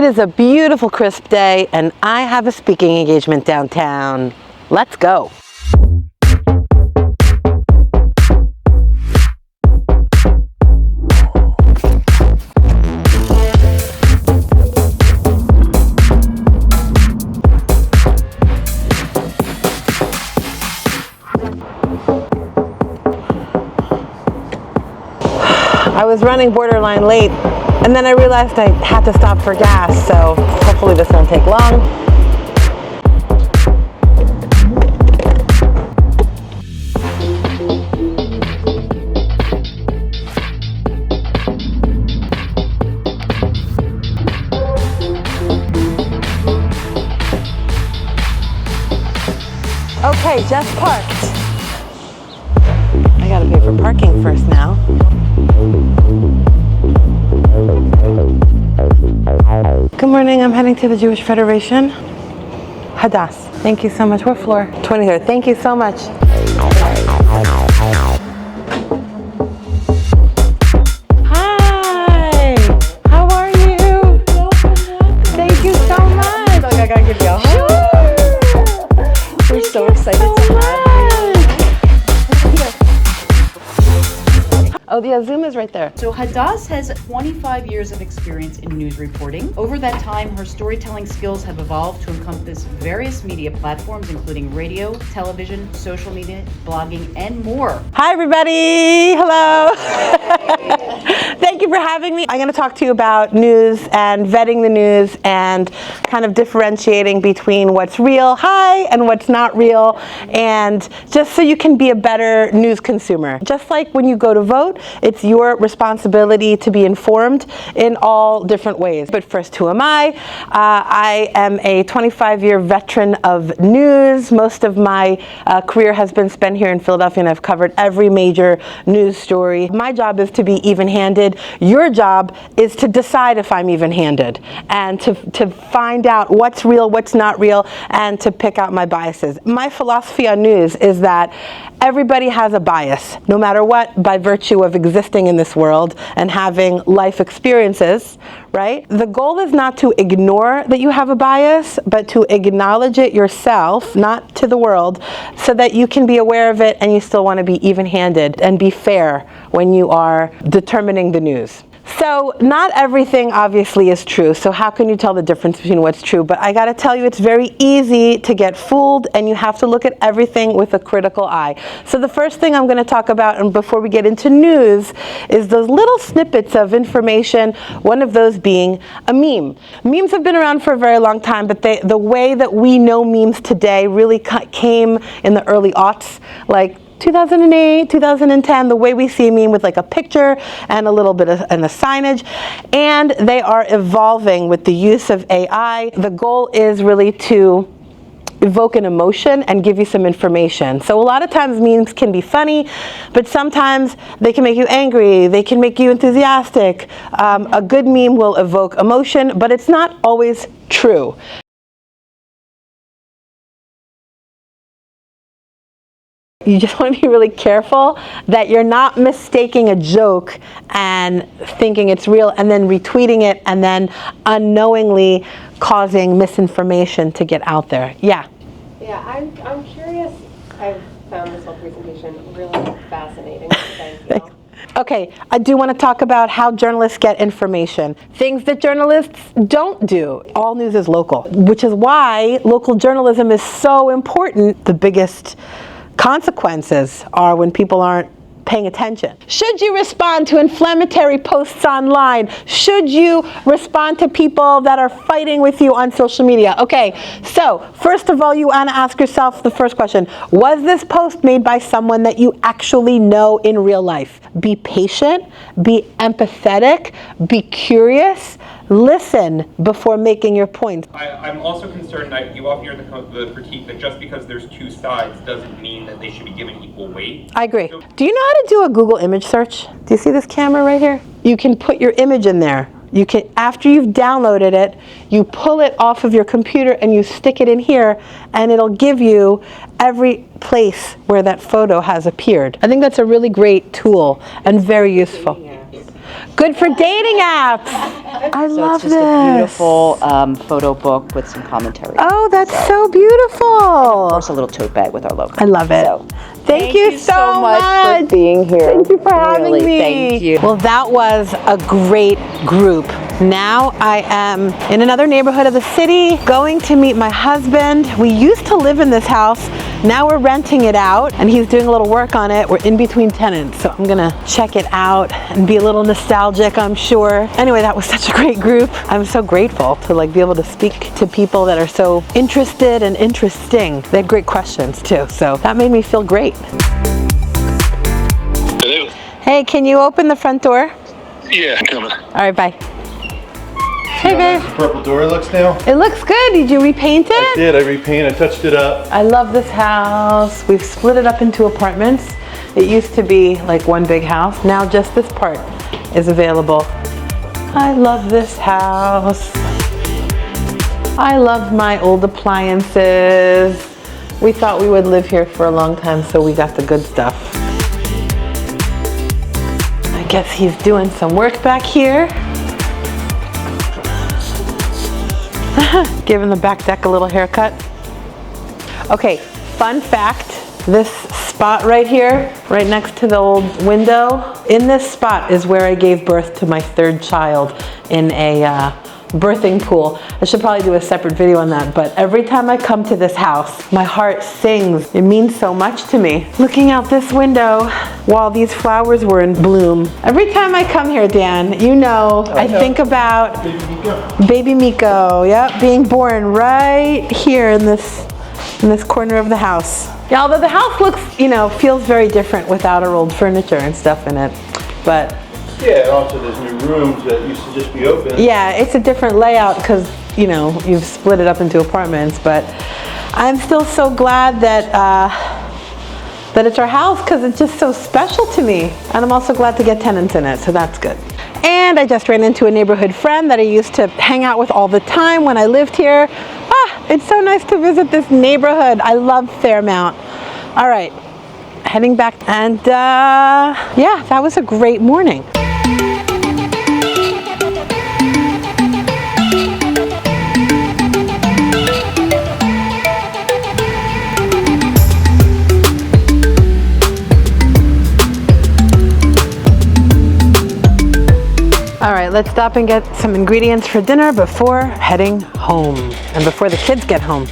It is a beautiful, crisp day, and I have a speaking engagement downtown. Let's go. I was running borderline late, and then I realized I had to stop for gas, so hopefully this won't take long. Okay, just parked. I gotta pay for parking first now. Good morning, I'm heading to the Jewish Federation. Hadass. Thank you so much. What floor? 23rd. Thank you so much. Hi! How are you? Thank you so much. I gotta give you a hug. We're so excited to have you. Oh, yeah, Zoom is right there. So Hadass has 25 years of experience in news reporting. Over that time, her storytelling skills have evolved to encompass various media platforms, including radio, television, social media, blogging, and more. Hi, everybody. Hello. Thank you for having me. I'm going to talk to you about news and vetting the news and kind of differentiating between what's real, and what's not real, and just so you can be a better news consumer. Just like when you go to vote, it's your responsibility to be informed in all different ways. But first, who am I? I am a 25-year veteran of news. Most of my career has been spent here in Philadelphia, and I've covered every major news story. My job is to be even-handed. Your job is to decide if I'm even-handed and to find out what's real, what's not real, and to pick out my biases. My philosophy on news is that everybody has a bias, no matter what, by virtue of existing in this world and having life experiences, right? The goal is not to ignore that you have a bias, but to acknowledge it yourself, not to the world, so that you can be aware of it and you still want to be even-handed and be fair when you are determining the news. So not everything obviously is true, so how can you tell the difference between what's true? But I gotta tell you, it's very easy to get fooled, and you have to look at everything with a critical eye. So the first thing I'm gonna talk about, and before we get into news, is those little snippets of information, one of those being a meme. Memes have been around for a very long time, but the way that we know memes today really came in the early aughts, like 2008, 2010, the way we see a meme with like a picture and a little bit of and the signage, and they are evolving with the use of AI. The goal is really to evoke an emotion and give you some information. So a lot of times memes can be funny, but sometimes they can make you angry, they can make you enthusiastic. A good meme will evoke emotion, but it's not always true. You just want to be really careful that you're not mistaking a joke and thinking it's real and then retweeting it and then unknowingly causing misinformation to get out there. Yeah? Yeah, I'm curious. I've found this whole presentation really fascinating. Thank you. Okay, I do want to talk about how journalists get information. Things that journalists don't do. All news is local, which is why local journalism is so important. The biggest consequences are when people aren't paying attention. Should you respond to inflammatory posts online? Should you respond to people that are fighting with you on social media? Okay, so first of all, you want to ask yourself the first question. Was this post made by someone that you actually know in real life? Be patient, be empathetic, be curious, listen before making your point. I'm also concerned that you often hear the critique that just because there's two sides doesn't mean that they should be given equal weight. I agree. Do you know how to do a Google image search? Do you see this camera right here? You can put your image in there. You can, after you've downloaded it, you pull it off of your computer and you stick it in here, and it'll give you every place where that photo has appeared. I think that's a really great tool and very useful. Good for dating apps. I So love it's just this. a beautiful photo book with some commentary. Oh, that's so Of beautiful. course, a little tote bag with our logo. I love it. So, Thank you so much for being here. Thank you for having Really, me. Thank you. Well, that was a great group. Now I am in another neighborhood of the city, going to meet my husband. We used to live in this house. Now we're renting it out, and he's doing a little work on it. We're in between tenants, so I'm gonna check it out and be a little nostalgic, I'm sure. Anyway, that was such a great group. I'm so grateful to be able to speak to people that are so interested and interesting. They had great questions too, so that made me feel great. Hello? Hey, can you open the front door? Yeah, coming. All right, bye. Hey, How nice babe. the purple door looks now. It looks good. Did you repaint it? I did. I repainted. I touched it up. I love this house. We've split it up into apartments. It used to be like one big house. Now just this part is available. I love this house. I love my old appliances. We thought we would live here for a long time, so we got the good stuff. I guess he's doing some work back here. Giving the back deck a little haircut. Okay, fun fact, this spot right here, right next to the old window, in this spot is where I gave birth to my third child in a birthing pool. I should probably do a separate video on that, but every time I come to this house, my heart sings. It means so much to me. Looking out this window while these flowers were in bloom. Every time I come here, Dan, you know, I think about baby Miko, yep, being born right here in this corner of the house. Yeah, although the house looks, feels very different without our old furniture and stuff in it, but Yeah, and also there's new rooms that used to just be open. yeah, it's a different layout because, you've split it up into apartments, but I'm still so glad that it's our house because it's just so special to me. And I'm also glad to get tenants in it, so that's good. And I just ran into a neighborhood friend that I used to hang out with all the time when I lived here. It's so nice to visit this neighborhood. I love Fairmount. All right, heading back. And yeah, that was a great morning. All right, let's stop and get some ingredients for dinner before heading home and before the kids get home.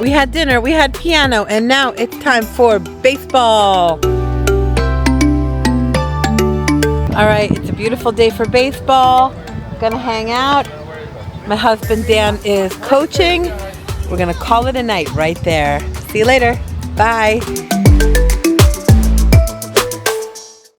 We had dinner, we had piano, and now it's time for baseball. All right, it's a beautiful day for baseball. Gonna hang out. My husband Dan is coaching. We're gonna call it a night right there. See you later. Bye.